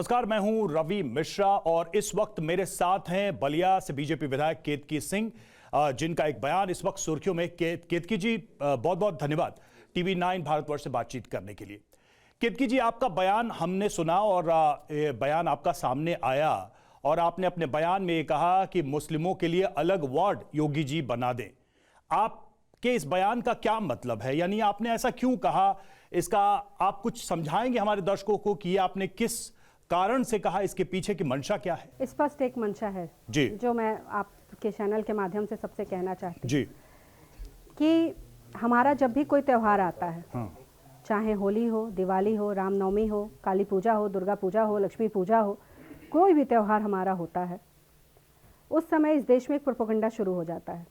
नमस्कार, मैं हूं रवि मिश्रा और इस वक्त मेरे साथ हैं बलिया से बीजेपी विधायक केतकी सिंह, जिनका एक बयान इस वक्त सुर्खियों में। केतकी जी, बहुत बहुत धन्यवाद टीवी 9 भारतवर्ष से बातचीत करने के लिए। केतकी जी, आपका बयान हमने सुना और बयान आपका सामने आया और आपने अपने बयान में ये कहा कि मुस्लिमों के लिए अलग वार्ड योगी जी बना दें। आपके इस बयान का क्या मतलब है? यानी आपने ऐसा क्यों कहा? इसका आप कुछ समझाएंगे हमारे दर्शकों को कि आपने किस कारण से कहा, इसके पीछे की मंशा क्या है? स्पष्ट एक मंशा है जी, जो मैं आपके चैनल के माध्यम से सबसे कहना चाहती हूँ जी, कि हमारा जब भी कोई त्योहार आता है, चाहे होली हो, दिवाली हो, रामनवमी हो, काली पूजा हो, दुर्गा पूजा हो, लक्ष्मी पूजा हो, कोई भी त्योहार हमारा होता है, उस समय इस देश में एक प्रोपेगेंडा शुरू हो जाता है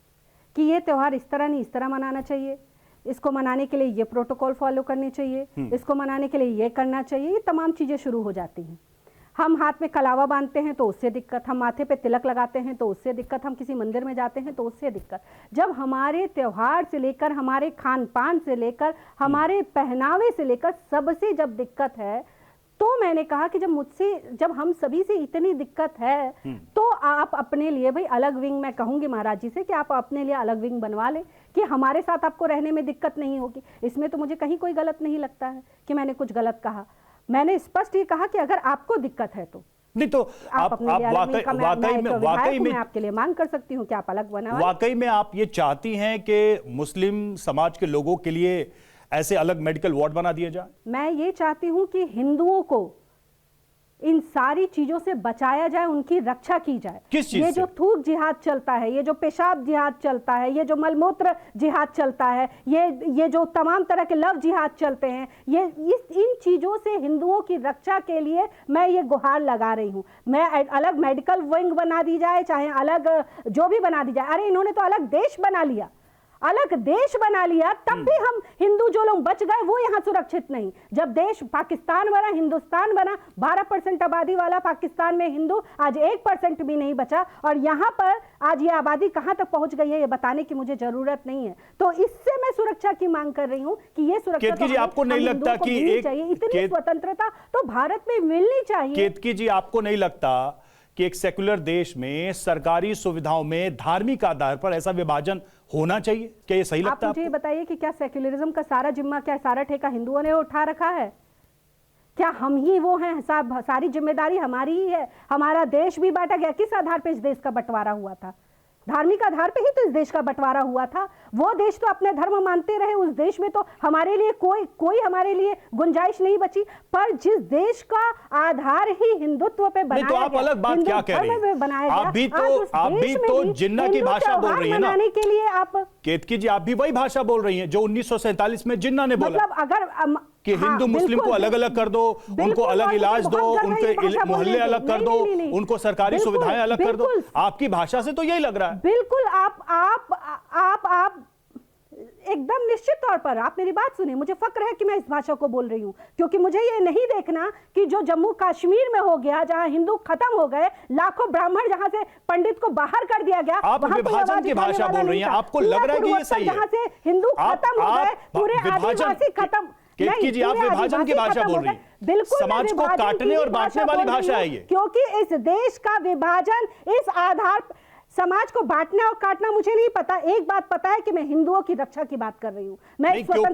कि ये त्योहार इस तरह नहीं, इस तरह मनाना चाहिए, इसको मनाने के लिए ये प्रोटोकॉल फॉलो करने चाहिए, इसको मनाने के लिए ये करना चाहिए। ये तमाम चीज़ें शुरू हो जाती हैं। हम हाथ में कलावा बांधते हैं तो उससे दिक्कत, हम माथे पे तिलक लगाते हैं तो उससे दिक्कत, हम किसी मंदिर में जाते हैं तो उससे दिक्कत। जब हमारे त्योहार से लेकर, हमारे खान पान से लेकर, हमारे पहनावे से लेकर सबसे जब दिक्कत है, तो मैंने कहा कि जब हम सभी से इतनी दिक्कत है तो आप अपने लिए भाई अलग विंग, मैं कहूँगी महाराज जी से कि आप अपने लिए अलग विंग बनवा लें कि हमारे साथ आपको रहने में दिक्कत नहीं होगी। इसमें तो मुझे कहीं कोई गलत नहीं लगता है कि मैंने कुछ गलत कहा। मैंने स्पष्ट ये कहा कि अगर आपको दिक्कत है तो नहीं, तो आप वाकई में आपके लिए मांग कर सकती हूँ कि आप अलग बना। वाकई में आप ये चाहती हैं कि मुस्लिम समाज के लोगों के लिए ऐसे अलग मेडिकल वार्ड बना दिए जाए? मैं ये चाहती हूँ कि हिंदुओं को इन सारी चीजों से बचाया जाए, उनकी रक्षा की जाए। किस चीज ये जो थूक जिहाद चलता है, ये जो पेशाब जिहाद चलता है, ये जो मलमूत्र जिहाद चलता है, ये जो तमाम तरह के लव जिहाद चलते हैं, इन चीजों से हिंदुओं की रक्षा के लिए मैं ये गुहार लगा रही हूँ। मैं अलग मेडिकल विंग बना दी जाए, चाहे अलग जो भी बना दी जाए। अरे इन्होंने तो अलग देश बना लिया, अलग देश बना लिया, तब भी हम हिंदू जो लोग बच गए वो यहाँ सुरक्षित नहीं। जब देश पाकिस्तान बना, हिंदुस्तान बना, 12% आबादी वाला पाकिस्तान में हिंदू आज 1% भी नहीं बचा, और यहाँ पर आज ये आबादी कहाँ तक पहुंच गई है ये बताने की मुझे जरूरत नहीं है। तो इससे मैं सुरक्षा की मांग कर रही हूँ कि ये सुरक्षा तो आपको नहीं लगता कि इतनी स्वतंत्रता तो भारत में मिलनी चाहिए? केतकी जी, आपको नहीं लगता कि एक सेक्युलर देश में सरकारी सुविधाओं में धार्मिक आधार पर ऐसा विभाजन होना चाहिए? क्या ये सही लगता है? आप मुझे बताइए कि क्या सेक्युलरिज्म का सारा जिम्मा, क्या सारा ठेका हिंदुओं ने उठा रखा है? क्या हम ही वो हैं? सारी जिम्मेदारी हमारी ही है? हमारा देश भी बांटा गया, किस आधार पर इस देश का बंटवारा हुआ था? धार्मिक आधार पे ही तो इस देश का बंटवारा हुआ था। वो देश तो अपने धर्म मानते रहे, उस देश में तो हमारे लिए कोई हमारे लिए गुंजाइश नहीं बची। पर जिस देश का आधार ही हिंदुत्व पे बनाया गया, तो आप अलग बात क्या कह रही हैं? आप भी तो जिन्ना की भाषा बोल रही हैं ना के लिए। आप केतकी जी, आप भी वही भाषा बोल रही हैं जो 1947 में जिन्ना ने बोला। मतलब अगर कि हिंदू मुस्लिम को अलग अलग कर दो, उनको अलग इलाज दो, उनके मोहल्ले अलग कर दो, उनको सरकारी सुविधाएं अलग कर दो। आपकी भाषा से तो यही लग रहा है। बिल्कुल, आप एकदम निश्चित तौर पर, आप मेरी बात सुनिए, मुझे फक्र है कि मैं इस भाषा को बोल रही हूँ, क्योंकि मुझे ये नहीं देखना कि जो जम्मू कश्मीर में हो गया, जहाँ हिंदू खत्म हो गए, लाखों ब्राह्मण जहाँ से पंडित को बाहर कर दिया गया, आप विभाजन की भाषा बोल रही हैं। आपको लग रहा है कि ये सही है? जहाँ से हिंदू खत्म हो गए, पूरे आदिवासी खत्म। केतकी जी, आप विभाजन की भाषा बोल रही हैं। बिल्कुल, समाज को काटने और बांटने वाली भाषा है ये। क्योंकि इस देश का विभाजन इस आधार, समाज को बांटना और काटना मुझे नहीं पता। एक बात पता है कि मैं हिंदुओं की रक्षा की बात कर रही हूँ। मैं क्यों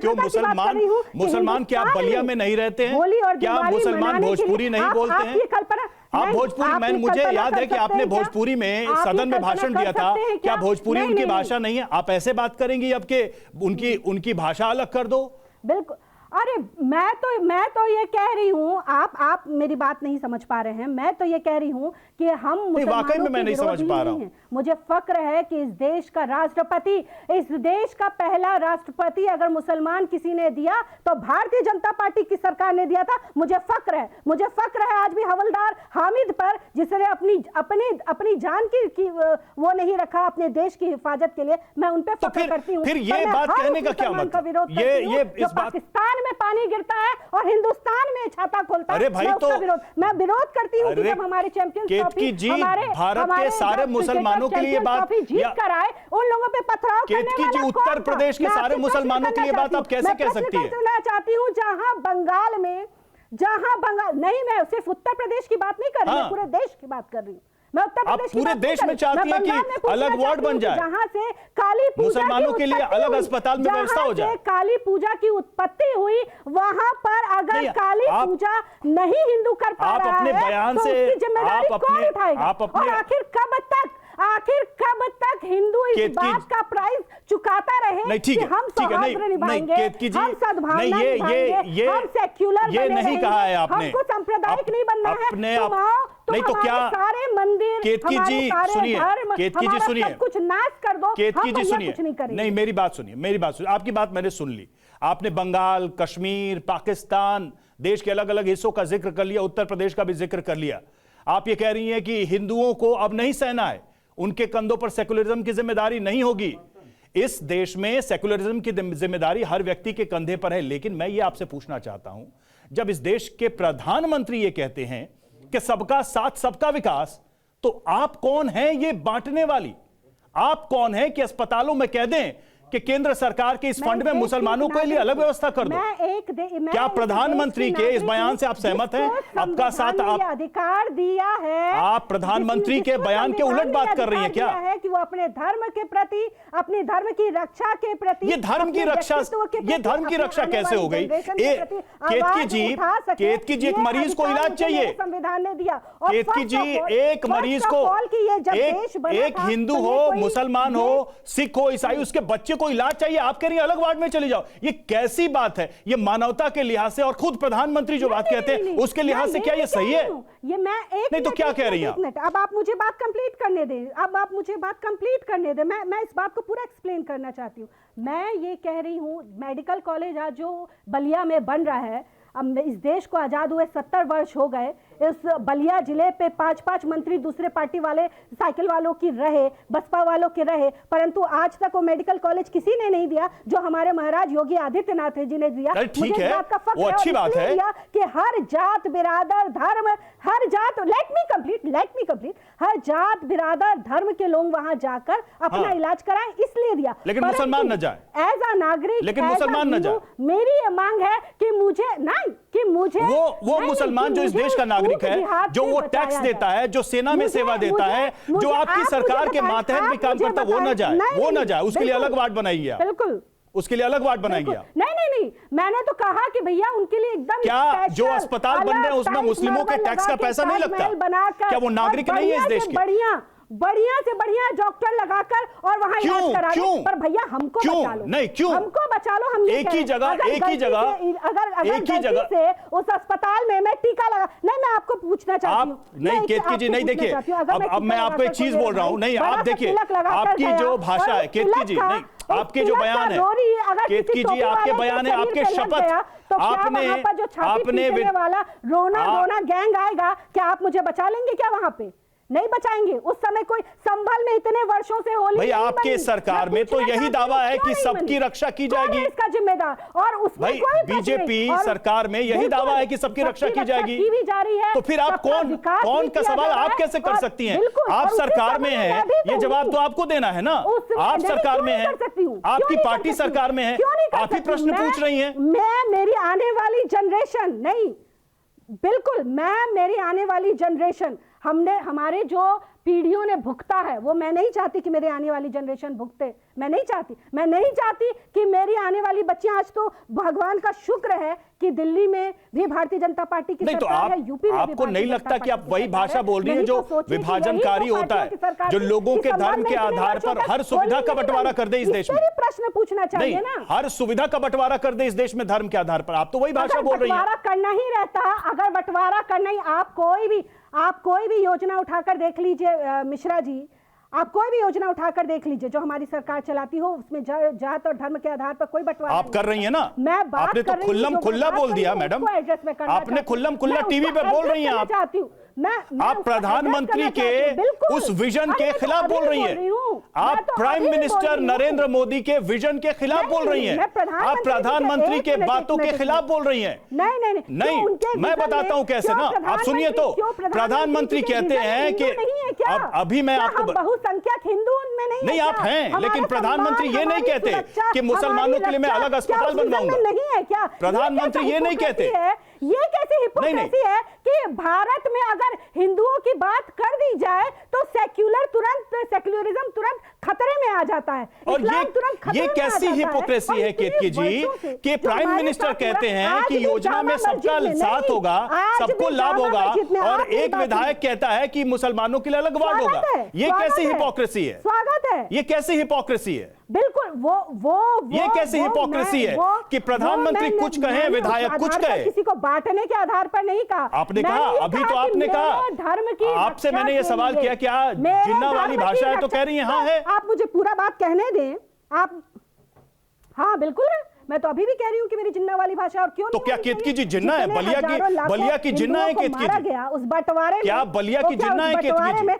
मुसलमान क्या बलिया में नहीं रहते हैं? क्या मुसलमान भोजपुरी नहीं बोलते हैं? आप भोजपुरी, मुझे याद है कि आपने भोजपुरी में सदन में भाषण दिया था। क्या भोजपुरी उनकी भाषा नहीं है? आप ऐसे बात करेंगी अब के उनकी भाषा अलग कर दो? बिल्कुल। अरे मैं तो ये कह रही हूँ, आप मेरी बात नहीं समझ पा रहे हैं। मैं तो ये कह रही हूँ कि हम वाकई में मैं नहीं समझ पा रहा हूँ। मुझे फक्र है कि इस देश का राष्ट्रपति, इस देश का पहला राष्ट्रपति अगर मुसलमान किसी ने दिया तो भारतीय जनता पार्टी की सरकार ने दिया था। मुझे फक्र है आज भी हवलदार हामिद पर, जिसने अपनी जान की वो नहीं रखा अपने देश की हिफाजत के लिए। मैं उन पर फक्र करती हूँ। फिर ये बात कहने का क्या मतलब? ये पाकिस्तान में पानी गिरता है और हिंदुस्तान में छाता खोलता है। अरे भाई, तो मैं विरोध करती हूँ कि जब हमारे चैंपियंस केतकी जी भारत के सारे मुसलमानों के लिए बात जीत कर आए, उन लोगों पे पथराव करने वाला केतकी जी उत्तर प्रदेश के सारे मुसलमानों के लिए बात आप कैसे कह सकती हैं? मैं चाहती हूँ जहां बंगाल में जहां बंगाल नहीं, मैं सिर्फ उत्तर प्रदेश की बात नहीं कर रही, मैं पूरे देश की बात कर रही हूँ। मैं उत्तर प्रदेश पूरे देश में चाहती है कि अलग वार्ड बन जाए, जहां से काली पूजा मुसलमानों के लिए अलग अस्पताल में व्यवस्था हो जाए। काली पूजा की उत्पत्ति हुई वहां पर अगर काली पूजा नहीं हिंदू कर पा रहा है, आप अपने बयान से जिम्मेदारी कौन उठाएगा? और आखिर कब तक हिंदू इस बात का प्राइस चुकाता रहे नहीं, ठीक है, हम सौहार्द निभाएंगे, हम सद्भावना निभाएंगे, हम सेक्युलर ये नहीं कहा है आपने, हमको सांप्रदायिक नहीं बनना है। नहीं तो क्या सारे मंदिर, केतकी जी सुनिए, केतकी जी सुनिए, कुछ नाश कर दो, केतकी जी सुनिए, नहीं मेरी बात सुनिए, आपकी बात मैंने सुन ली। आपने बंगाल, कश्मीर, पाकिस्तान, देश के अलग अलग हिस्सों का जिक्र कर लिया, उत्तर प्रदेश का भी जिक्र कर लिया। आप ये कह रही हैं कि हिंदुओं को अब नहीं सहना है, उनके कंधों पर सेकुलरिज्म की जिम्मेदारी नहीं होगी। इस देश में सेकुलरिज्म की जिम्मेदारी हर व्यक्ति के कंधे पर है। लेकिन मैं ये आपसे पूछना चाहता हूं, जब इस देश के प्रधानमंत्री ये कहते हैं कि सबका साथ सबका विकास, तो आप कौन हैं ये बांटने वाली? आप कौन हैं कि अस्पतालों में कह दें कि केंद्र सरकार के इस फंड में मुसलमानों के लिए अलग व्यवस्था कर दो? क्या प्रधानमंत्री के इस बयान से आप सहमत हैं? आपका साथ आप अधिकार दिया है, आप प्रधानमंत्री के बयान के उलट बात कर रही हैं क्या? है कि वो अपने धर्म के प्रति, अपने धर्म की रक्षा के प्रति, ये धर्म की रक्षा कैसे हो गई? केतकी जी एक मरीज को इलाज चाहिए, संविधान ने दिया। केतकी जी एक मरीज को, एक हिंदू हो, मुसलमान हो, सिख हो, ईसाई, उसके बच्चे को इलाज चाहिए, आप कह रही हैं अलग वार्ड में चली जाओ। ये कैसी बात है? ये मानवता के लिहाज से, और खुद प्रधानमंत्री जो बात कहते हैं उसके लिहाज से क्या ये सही है? ये मैं एक नहीं तो क्या कह रही हैं? अब आप मुझे बात कंप्लीट करने दें, मैं इस बात को पूरा एक्सप्लेन करना चाहती हूँ। मैं ये कह रही हूँ, मेडिकल कॉलेज आज जो बलिया में बन रहा है, अब इस देश को आजाद हुए 70 वर्ष हो गए, इस बलिया जिले पे 5-5 मंत्री दूसरे पार्टी वाले, साइकिल वालों की रहे, बसपा वालों के रहे, परंतु आज तक वो मेडिकल कॉलेज किसी ने नहीं दिया जो हमारे महाराज योगी आदित्यनाथ जी ने दिया। ठीक है, वो अच्छी बात है कि हर जात बिरादर धर्म, हर जात, लेट मी कंप्लीट, हर जात बिरादर धर्म के लोग वहां जाकर अपना इलाज कराएं, इसलिए दिया। लेकिन मुसलमान न जाए, एज अ नागरिक, लेकिन मुसलमान न जाए। मेरी ये मांग है कि मुझे वो मुसलमान जो इस देश का नागरिक है, जो वो टैक्स देता है, जो सेना में सेवा देता है, जो आपकी सरकार के मातहत भी काम करता है, वो न जाए, उसके लिए अलग वार्ड बनाइए। बिल्कुल, उसके लिए अलग वार्ड बनाएंगे आप? नहीं, मैंने तो कहा कि भैया उनके लिए एकदम, क्या जो अस्पताल बन रहे हैं उसमें मुस्लिमों के टैक्स का पैसा नहीं लगता? क्या वो नागरिक नहीं है इस देश के? बढ़िया से बढ़िया डॉक्टर लगाकर और वहां इलाज करा दो। पर भैया हमको बचा लो, नहीं क्यों हमको बचा लो। हम एक ही जगह से उस अस्पताल में मैं टीका लगा, नहीं, मैं आपको पूछना चाहती हूँ, नहीं केतकी जी, नहीं देखिए, अब मैं आपको एक चीज बोल रहा हूँ, नहीं आप देखिए, आपकी जो भाषा है केतकी जी, नहीं आपके जो बयान है केतकी जी, आपके बयान है, आपके शपथ, आपने वाला रोना गैंग आएगा, क्या आप मुझे बचा लेंगे? क्या वहां पे नहीं बचाएंगे? उस समय कोई संभल में इतने वर्षों से होली भाई आपके सरकार में तो यही दावा है कि सबकी रक्षा की जाएगी, इसका जिम्मेदार, और उसमें कोई बीजेपी सरकार में यही दावा है कि सबकी रक्षा की जाएगी, तो फिर आप कौन का सवाल आप कैसे कर सकती हैं? आप सरकार में हैं, ये जवाब तो आपको देना है ना। आप सरकार में हैं, आपकी पार्टी सरकार में है, आप ही प्रश्न पूछ रही हैं। मेरी आने वाली जनरेशन नहीं, बिल्कुल मेरी आने वाली जनरेशन, हमारे जो पीढ़ियों ने भुगता है, वो मैं नहीं चाहती कि मेरी आने वाली जनरेशन भुगते। मैं नहीं चाहती कि मेरी आने वाली बच्चियां, आज तो भगवान का शुक्र है कि दिल्ली में भी भारतीय जनता पार्टी की सरकार है, यूपी में आपको नहीं लगता कि आप वही भाषा बोल रही हैं जो विभाजनकारी होता है, जो लोगों के धर्म के आधार पर हर सुविधा का बंटवारा कर दे इस देश में? प्रश्न पूछना चाहिए ना, हर सुविधा का बंटवारा कर दे इस देश में धर्म के आधार पर, आप तो वही भाषा बोल रही हैं। बंटवारा करना ही रहता, अगर बंटवारा करना ही, आप कोई भी योजना उठाकर देख लीजिए मिश्रा जी, आप कोई भी योजना उठाकर देख लीजिए जो हमारी सरकार चलाती हो, उसमें जात और धर्म के आधार पर कोई बंटवारा आप कर रही हैं ना। मैं बात आपने तो खुल्लम खुल्ला बोल दिया मैडम, आपने खुल्लम खुल्ला टीवी पे बोल रही हैं आप प्रधानमंत्री के उस विजन के खिलाफ बोल रही हैं, आप प्राइम मिनिस्टर नरेंद्र मोदी के विजन के खिलाफ बोल रही हैं, आप प्रधानमंत्री के बातों के खिलाफ बोल रही हैं। नहीं, मैं बताता हूं कैसे ना, आप सुनिए तो, प्रधानमंत्री कहते हैं कि अभी मैं आपको, बहुसंख्यक हिंदू उनमें नहीं आप हैं, लेकिन प्रधानमंत्री ये नहीं कहते कि मुसलमानों के लिए मैं अलग अस्पताल बनवाऊंगा। नहीं है क्या? प्रधानमंत्री ये नहीं कहते, ये कैसी हिपोक्रेसी है कि भारत में अगर हिंदुओं की बात कर दी जाए तो सेक्युलरिज्म तुरंत खतरे में आ जाता है, और इस्लाम तुरंत खतरे ये में आ कैसी जाता है। हिपोक्रेसी और है इतने केतकी जी वर्षों से कि जो प्राइम हमारे मिनिस्टर साथ कहते हुआ, हैं आज कि भी योजना में जामा सबका मस्जिद में साथ नहीं, होगा, आज सबको भी लाभ जामा होगा, मस्जिद में और आपकी एक बात विधायक कहता है कि मुसलमानों के लिए अलग वार्ड होगा। ये कैसी हिपोक्रेसी है? स्वागत है, ये कैसी हिपोक्रेसी है? बिल्कुल वो ये कैसी हिपोक्रेसी है कि प्रधानमंत्री कुछ कहे, विधायक कुछ कहे? किसी को बांटने के आधार पर नहीं कहा। आपने कहा, अभी तो आपने कहा, धर्म की आपसे मैंने ये सवाल किया कि जिन्ना वाली भाषा है, तो कह रही है हाँ है। आप मुझे पूरा बात कहने दें। आप हाँ बिल्कुल है, मैं तो अभी भी कह रही हूँ कि मेरी जिन्ना वाली भाषा, और क्यों तो क्या केतकी जी जिन्ना है? बलिया की जिन्ना है केतकी मारा जी? गया उस बंटवारे क्या में, बलिया तो की क्या जिन्ना उस है केतकी बंटवारे जी? में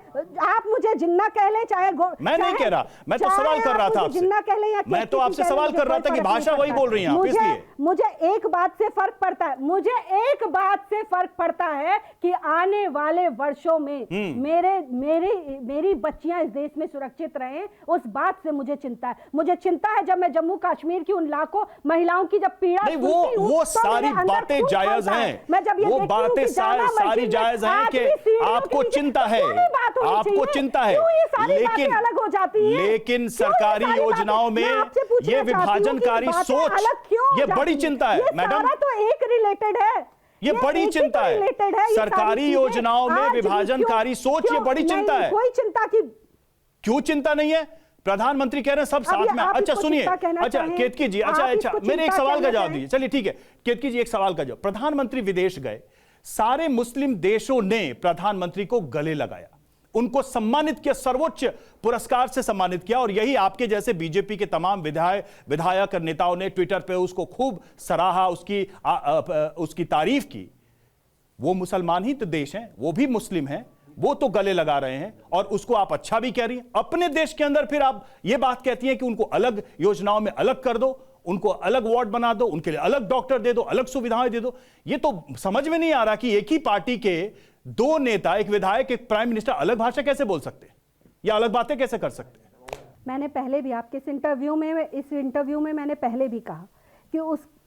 आप मुझे जिन्ना कह ले, चाहे मैं नहीं कह रहा, मैं तो सवाल कर रहा था आपसे। जिन्ना कह ले या मैं तो आपसे सवाल कर रहा था कि भाषा वही बोल रही हैं आप, इसलिए मुझे एक बात से फर्क पड़ता है, मुझे एक बात से फर्क पड़ता है कि आने वाले वर्षों में मेरी बच्चियां इस देश में सुरक्षित रहें, उस बात से मुझे चिंता है। मुझे चिंता है जब मैं जम्मू कश्मीर की उन लाखों महिलाओं की जब पीड़ा नहीं, सुनती हूं, वो तो सारी मेरे अंदर बातें खून जायज खौलता है। हैं, मैं जब ये वो देखती हूं बातें कि जामा सारी मस्जिद में जायज हैं आज कि भी सीढ़ियों आपको के नीचे चिंता है, क्यों नहीं बात होनी आपको चाहिए? चिंता है, क्यों ये सारी बातें अलग हो जाती हैं? लेकिन क्यों ये सरकारी सारी बातें? योजनाओं में मैं आपसे पूछना ये चाहती हूँ कि विभाजनकारी बातें सोच, अलग क्यों हो ये जाती बड़ी हैं? चिंता है ये मैडम, सारा तो एक रिलेटेड है, ये बड़ी एक ही चिंता तो है। related है, ये सारी सरकारी चीजें। योजनाओं में आज भी विभाजनकारी सोच, ये क्यों? बड़ी चिंता नहीं, है। कोई चिंता की क्यों चिंता नहीं है? प्रधानमंत्री कह रहे हैं सब साथ में। अच्छा सुनिए, अच्छा केतकी जी, अच्छा मेरे एक सवाल का जवाब दीजिए। चलिए ठीक है केतकी जी, एक सवाल का जवाब। प्रधानमंत्री विदेश गए, सारे मुस्लिम देशों ने प्रधानमंत्री को गले लगाया, उनको सम्मानित किया, सर्वोच्च पुरस्कार से सम्मानित किया, और यही आपके जैसे बीजेपी के तमाम विधायक और नेताओं ने ट्विटर पे उसको खूब सराहा, उसकी तारीफ की। वो मुसलमान ही तो देश हैं, वो भी मुस्लिम हैं, वो तो गले लगा रहे हैं, और उसको आप अच्छा भी कह रही हैं। अपने देश के अंदर फिर आप ये बात कहती हैं कि उनको अलग योजनाओं में अलग कर दो, उनको अलग वार्ड बना दो, उनके लिए अलग डॉक्टर दे दो, अलग सुविधाएं दे दो। ये तो समझ में नहीं आ रहा कि एक ही पार्टी के दो नेता, एक विधायक, एक प्राइम मिनिस्टर, अलग भाषा कैसे बोल सकते हैं या अलग बातें कैसे कर सकते हैं? मैंने पहले भी आपके इस इंटरव्यू में मैंने पहले भी कहा कि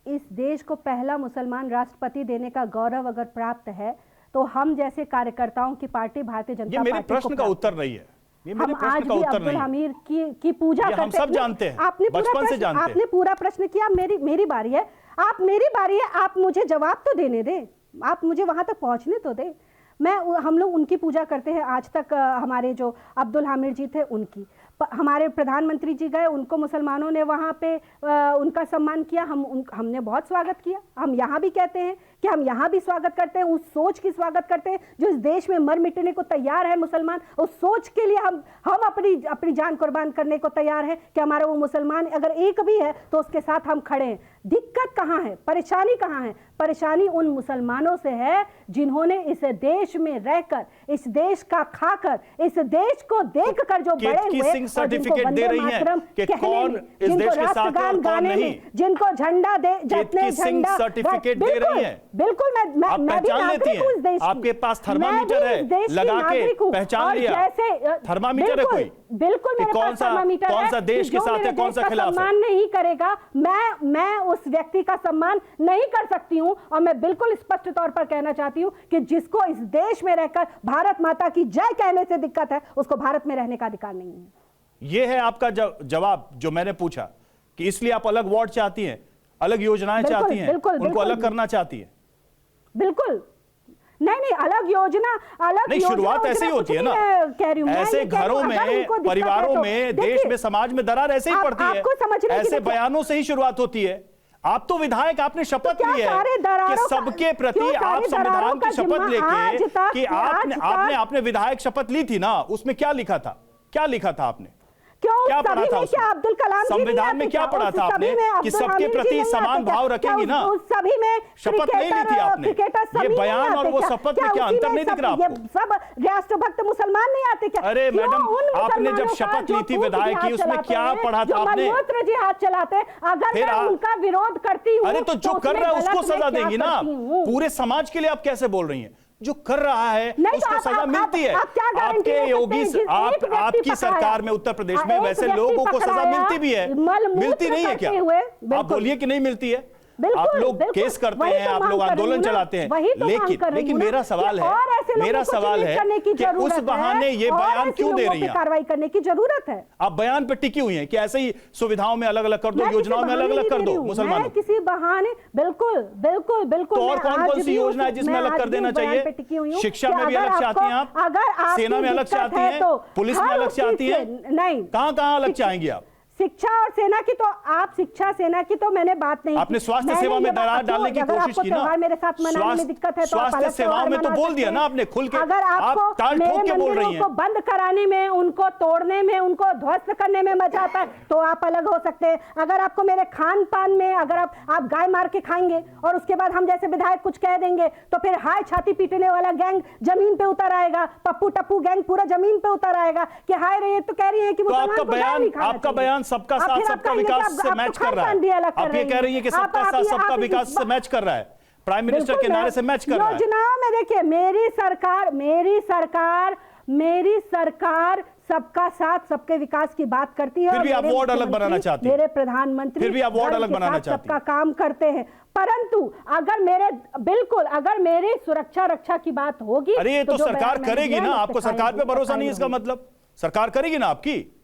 इस देश को पहला मुसलमान राष्ट्रपति देने का गौरव अगर प्राप्त है तो हम जैसे कार्यकर्ताओं की पार्टी भारतीय जनता पार्टी ये मेरे प्रश्न का उत्तर नहीं है, ये मेरे हम आज प्रश्न का भी उत्तर अब्दुल नहीं है। हमीद की पूजा करते हैं। हम सब जानते हैं, आपने बचपन से जानते हैं। आपने पूरा प्रश्न किया, मेरी बारी है, मेरी बारी है, आप मुझे जवाब तो देने दें, आप मुझे वहां तक पहुंचने तो दें। हम लोग उनकी पूजा करते हैं, आज तक हमारे जो अब्दुल हामिद जी थे उनकी, हमारे प्रधानमंत्री जी गए, उनको मुसलमानों ने वहाँ पे उनका सम्मान किया, हमने बहुत स्वागत किया। हम यहाँ भी कहते हैं कि हम यहाँ भी स्वागत करते हैं, उस सोच की स्वागत करते हैं जो इस देश में मर मिटने को तैयार है मुसलमान। उस सोच के लिए हम अपनी जान कुर्बान करने को तैयार हैं कि हमारा वो मुसलमान अगर एक भी है तो उसके साथ हम खड़े हैं। दिक्कत कहाँ है, परेशानी कहाँ है? परेशानी उन मुसलमानों से है जिन्होंने इस देश में रहकर, इस देश का खाकर, इस देश को देखकर जो बड़े हुए, सर्टिफिकेट दे रही हैं कि कौन इस देश के साथ है और कौन नहीं, जिनको झंडा दे, जितने झंडा सर्टिफिकेट दे रही हैं। बिल्कुल, मैं भी नागरिक हूं इस देश की। आपके पास थर्मामीटर है, लगा के पहचान लिया। थर्मामीटर है कोई? बिल्कुल मेरे पास थर्मामीटर है। कौन सा देश के साथ है, कौन सा खिलाफ है? सम्मान नहीं करेगा, मैं उस व्यक्ति का सम्मान नहीं कर सकती हूं। और मैं बिल्कुल स्पष्ट तौर पर कहना चाहती हूं कि जिसको इस देश में रहकर भारत माता की जय कहने से दिक्कत है, उसको भारत में रहने का अधिकार नहीं है। यह है आपका जवाब जो मैंने पूछा कि इसलिए आप अलग वार्ड चाहती हैं, अलग योजनाएं चाहती हैं, उनको अलग करना चाहती हैं। बिल्कुल नहीं, अलग योजना, अलग नहीं, शुरुआत ऐसे ही होती है ना, ऐसे घरों में, परिवारों में, देश में, समाज में दरार ऐसे ही पड़ती है, ऐसे बयानों से ही शुरुआत होती है। आप तो विधायक, आपने शपथ ली है कि सबके प्रति आप संविधान की शपथ लेके कि आपने विधायक शपथ ली थी ना, उसमें क्या लिखा था, क्या लिखा था आपने? क्या पढ़ा था उसमें? अब्दुल कलाम जी संविधान में क्या पढ़ा था आपने कि सबके प्रति समान भाव रखेंगी ना? सभी में शपथ नहीं ली थी आपने? ये बयान और वो शपथ में क्या अंतर नहीं दिख रहा आपको? सब राष्ट्रभक्त मुसलमान नहीं आते क्या? अरे मैडम, आपने जब शपथ ली थी विधायक की, उसमें क्या पढ़ा था आपने? मल्होत्रा जी हाथ चलाते, अगर मैं उनका विरोध करती हूँ, अरे तो जो कर रहा है उसको सजा देंगी ना आप? पूरे समाज के लिए आप कैसे बोल रही हैं? जो कर रहा है उसको सजा मिलती है। आपके योगी, आपकी सरकार में उत्तर प्रदेश में वैसे लोगों को सजा मिलती भी है, मिलती नहीं है क्या? आप बोलिए कि नहीं मिलती है। बिल्कुल, आप लोग बिल्कुल, केस करते वही हैं, तो आप मांग लोग कर रही आंदोलन हूँ ना, चलाते हैं, वही तो मांग कर रही लेकिन हूँ ना मेरा कि सवाल है, और ऐसे लोगों मेरा को सवाल चिन्हित है करने की कि जरूरत उस है, बहाने ये और बयान ऐसे क्यों दे लोगों रही पे हैं? कार्रवाई करने की जरूरत है। आप बयान पे टिकी हुई हैं कि ऐसे ही सुविधाओं में अलग अलग कर दो, मैं योजनाओं में किसी अलग बहाने अलग कर नहीं दे रही दो हूँ, मुसलमानों मैं किसी बहाने, बिल्कुल बिल्कुल बिल्कुल। तो और मैं कौन आज कौन सी भी योजना है उस- जिसमें मैं अलग आज कर भी देना उस बयान चाहिए? पे टिकी हुई हूँ शिक्षा कि में भी अगर अलग चाहती हैं आप, अगर आपकी सेना में अलग दिक्कत चाहती है हैं, तो पुलिस में हर अलग उस चीज चाहती से- हैं, नहीं, कहां अलग चाहेंगी आप? शिक्षा और सेना की तो आप शिक्षा सेना की तो मैंने बात नहीं आपने की। स्वास्थ्य मैंने सेवा ये में बात- दरार डालने की अगर कोशिश आपको की ना। त्योहार मेरे साथ मनाने में दिक्कत है तो आप स्वास्थ्य अलग सेवाओं त्योहार में तो मना बोल सकते दिया हैं। ना आपने खुल के, अगर आप आपको टाल ठोक के बोल रही मंदिरों हैं। को बंद कराने में, उनको तोड़ने में, उनको ध्वस्त करने में मजा आता है तो आप अलग हो सकते हैं। अगर आपको मेरे खान पान में, अगर आप गाय मार के खाएंगे और उसके बाद हम जैसे विधायक कुछ कह देंगे तो फिर हाय छाती पीटने वाला गैंग जमीन पे उतर आएगा, पप्पू टप्पू गैंग पूरा जमीन पे उतर आएगा कि हाय रे ये तो कह रही है कि तो मुसलमान आपका को गाय नहीं खाना बयान, आपका चाहिए। बयान सबका अब साथ फिर आप सबका कहेंगे कि विकास से आप मैच तो कर रहा खान-पान भी अलग है। कर आप ये कह रही है कि सबका साथ सबका विकास से मैच कर रहा है, प्राइम मिनिस्टर के नारे से मैच कर रहा है। योजनाओं में देखिए मेरी सरकार सबका साथ सबके विकास की बात करती है। फिर भी आप वार्ड अलग बनाना चाहती हैं। मेरे प्रधानमंत्री फिर भी आप वार्ड धर्म अलग के बनाना साथ चाहती सबका हैं। काम करते हैं, परंतु अगर मेरी सुरक्षा रक्षा की बात होगी, अरे ये तो जो सरकार बयान मैंने करेगी दिया ना, है, आपको उससे सरकार पे कायम भरोसा नहीं, इसका होगी। मतलब सरकार करेगी ना आपकी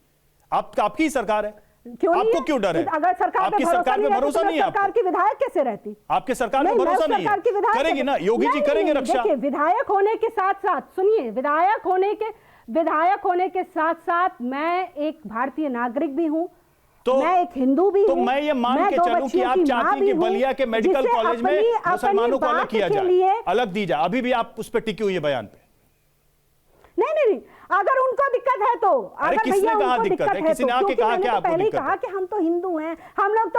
ही सरकार है, क्यों नहीं आपको है? क्यों डर है? अगर सरकार आपकी पे सरकार पे भरोसा नहीं है सरकार आपको? की विधायक कैसे रहती? आपके सरकार पे नहीं, मैं भरोसा उस नहीं सरकार की है, विधायक करेगी ना, योगी जी नहीं, करेंगे नहीं, रक्षा। देखिए विधायक होने के साथ साथ, सुनिए, विधायक होने के साथ साथ मैं एक भारतीय नागरिक भी हूँ, तो मैं एक हिंदू भी तो हूँ, मैं ये मान के दो चलूं कि बच्चियों आप की चाहती माँ हैं कि भी हूँ, बलिया के मेडिकल जिसे कॉलेज में अपनी मुसलमानों को अलग बात किया के जाए, लिए- अलग दी जाए, अभी भी आप उस पर टिकी हुई है बयान पे? नहीं, अगर उनको दिक्कत है तो, अरे अगर किसने भैया कहा उनको दिक्कत है? तो, किसी ने आके क्योंकि कहा मैंने क्या तो आपको पहले ही दिक्कत कहा है? कि हम तो हिंदू हैं, हम लोग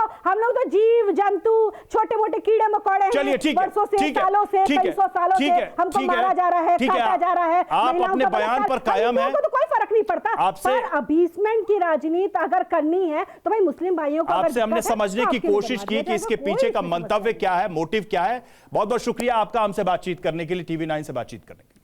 तो जीव जंतु, छोटे मोटे कीड़े मकोड़े चलिए हैं, ठीक है, वर्षों से, ठीक है, सालों से, ठीक कई है, सौ सालों ठीक से है, हमको ठीक है, मारा जा रहा है, ठीक है, काटा जा रहा है, आप महिलाओं अपने का बयान बलात्कार, पर कायम हिंदुओं हैं। को तो कोई फर्क नहीं पड़ता, आपसे- पर अपीसमेंट की राजनीति अगर करनी है तो भाई मुस्लिम भाइयों को अगर आपसे हमने दिक्कत है, समझने तो की आपके लिए कोशिश बनवा की दिया कि इसके जाएगा, पीछे कोई का इसमें मंतव्य समस्या क्या है, मोटिव क्या है। बहुत बहुत शुक्रिया आपका हमसे बातचीत करने के लिए, TV9 से बातचीत करने के लिए।